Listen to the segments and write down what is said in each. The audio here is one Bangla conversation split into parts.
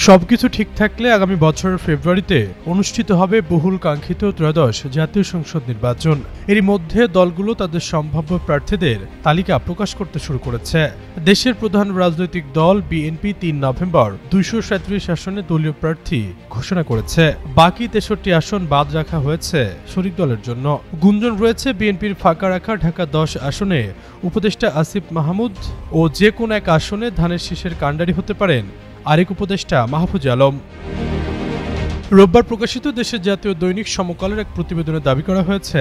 সবকিছু ঠিক থাকলে আগামী বছরের ফেব্রুয়ারিতে অনুষ্ঠিত হবে বহুল কাঙ্ক্ষিত ত্রয়োদশ জাতীয় সংসদ নির্বাচন। এরই মধ্যে দলগুলো তাদের সম্ভাব্য প্রার্থীদের তালিকা প্রকাশ করতে শুরু করেছে। দেশের প্রধান রাজনৈতিক দল বিএনপি ৩ নভেম্বর ২৩৭ আসনে দলীয় প্রার্থী ঘোষণা করেছে। বাকি ৬৩ আসন বাদ রাখা হয়েছে শরিক দলের জন্য। গুঞ্জন রয়েছে বিএনপির ফাঁকা রাখা ঢাকা ১০ আসনে উপদেষ্টা আসিফ মাহমুদ ও যে কোনো এক আসনে ধানের শীষের কাণ্ডারি হতে পারেন আরেক উপদেষ্টা মাহফুজ আলম। রোববার প্রকাশিত দেশের জাতীয় দৈনিক সমকালের এক প্রতিবেদনে দাবি করা হয়েছে,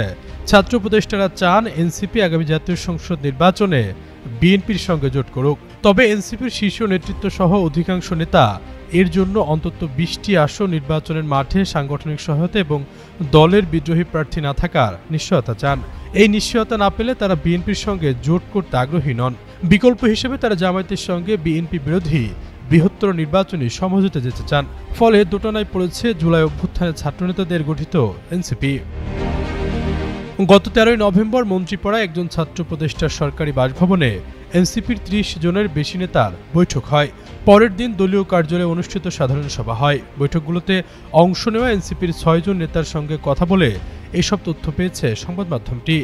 ছাত্র উপদেষ্টারা চান এনসিপি আগামী জাতীয় সংসদ নির্বাচনে বিএনপির সঙ্গে জোট করুক। তবে এনসিপির শীর্ষ নেতৃত্ব সহ অধিকাংশ নেতা এর জন্য অন্তত ২০টি আসন নির্বাচনের মাঠে সাংগঠনিক সহায়তা এবং দলের বিদ্রোহী প্রার্থী না থাকার নিশ্চয়তা চান। এই নিশ্চয়তা না পেলে তারা বিএনপির সঙ্গে জোট করতে আগ্রহী নন। বিকল্প হিসেবে তারা জামায়াতের সঙ্গে বিএনপি বিরোধী বৃহত্তর নির্বাচনী সমঝোতা যেতে চান। ফলে দোটানায় পড়েছে জুলাই অভ্যুত্থানের ছাত্রনেতাদের গঠিত এনসিপি। গত ১৩ নভেম্বর মন্ত্রীপাড়ায় একজন ছাত্র উপদেষ্টার সরকারি বাসভবনে এনসিপির ৩০ জনের বেশি নেতার বৈঠক হয়। পরের দিন দলীয় কার্যালয়ে অনুষ্ঠিত সাধারণ সভা হয়। বৈঠকগুলোতে অংশ নেওয়া এনসিপির ৬ জন নেতার সঙ্গে কথা বলে এসব তথ্য পেয়েছে সংবাদ মাধ্যমটি।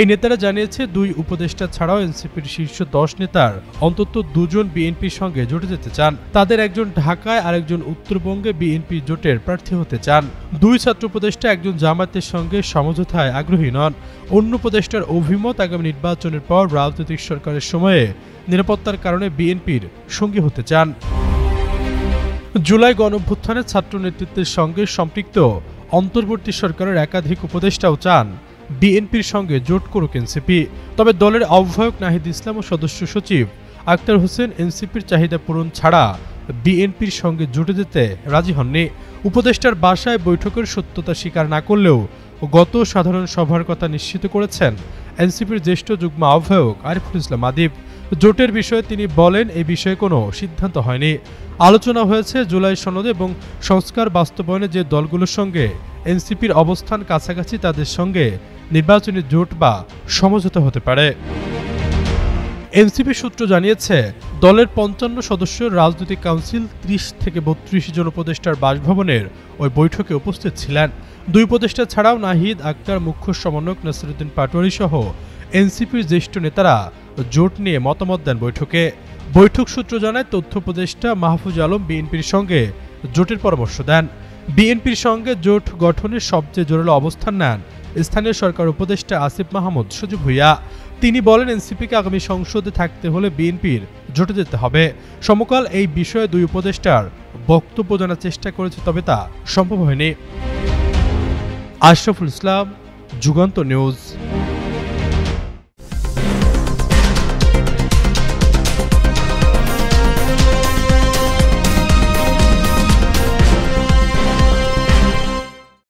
এই নেতারা জানিয়েছে, ২ উপদেষ্টা ছাড়াও এনসিপির শীর্ষ ১০ নেতার অন্তত ২ জন বিএনপির সঙ্গে জোটে যেতে চান। তাদের একজন ঢাকায় আরেকজন উত্তরবঙ্গে বিএনপি জোটের প্রার্থী হতে চান। ২ ছাত্র উপদেষ্টা একজন জামায়াতের সঙ্গে সমঝোতায় আগ্রহী নন। অন্য উপদেষ্টার অভিমত, আগামী নির্বাচনের পর রাজনৈতিক সরকারের সময়ে নিরাপত্তার কারণে বিএনপির সঙ্গী হতে চান। জুলাই গণঅভ্যুত্থানে ছাত্র নেতৃত্বের সঙ্গে সম্পৃক্ত অন্তর্বর্তী সরকারের একাধিক উপদেষ্টাও চান বিএনপির সঙ্গে জোট করুক এনসিপি। তবে দলের আহ্বায়ক নাহিদ ইসলাম ও সদস্য সচিব আক্তার হোসেন এনসিপির চাহিদা পূরণ ছাড়া বিএনপির সঙ্গে জোটে যেতে রাজি হননি। উপদেষ্টার বাসায় বৈঠকের সত্যতা স্বীকার না করলেও গত সাধারণ সভার কথা নিশ্চিত করেছেন এনসিপির জ্যেষ্ঠ যুগ্ম আহ্বায়ক আরিফুল ইসলাম আদিব। জোটের বিষয়ে তিনি বলেন, এই বিষয়ে কোনো সিদ্ধান্ত হয়নি। আলোচনা হয়েছে জুলাই সনদ এবং সংস্কার বাস্তবায়নে যে দলগুলোর সঙ্গে এনসিপির অবস্থান কাছাকাছি তাদের সঙ্গে নির্বাচনী জোট বা সমঝোতা হতে পারে। এনসিপি সূত্র জানিয়েছে, দলের ৫৫ সদস্যের রাজনৈতিক কাউন্সিল ৩০ থেকে ৩২ জন উপদেষ্টার বাসভবনের ওই বৈঠকে উপস্থিত ছিলেন। ২ উপদেষ্টা ছাড়াও নাহিদ, আক্তার, মুখ্য সমন্বয়ক নাসিরুদ্দিন পাটোয়ারি সহ এনসিপির জ্যেষ্ঠ নেতারা জোট নিয়ে মতামত দেন বৈঠকে। বৈঠক সূত্র জানায়, তথ্য উপদেষ্টা মাহফুজ আলম বিএনপির সঙ্গে জোটের পরামর্শ দেন। বিএনপির সঙ্গে জোট গঠনের সবচেয়ে জোরালো অবস্থান নেন স্থানীয় সরকার উপদেষ্টা আসিফ মাহমুদ সজীব ভুইয়া। তিনি বলেন, এনসিপিকে আগামী সংসদে থাকতে হলে বিএনপির জোটে যেতে হবে। সমকাল এই বিষয়ে ২ উপদেষ্টার বক্তব্য জানার চেষ্টা করেছে, তবে তা সম্ভব হয়নি। আশরাফুল ইসলাম, যুগান্তর নিউজ।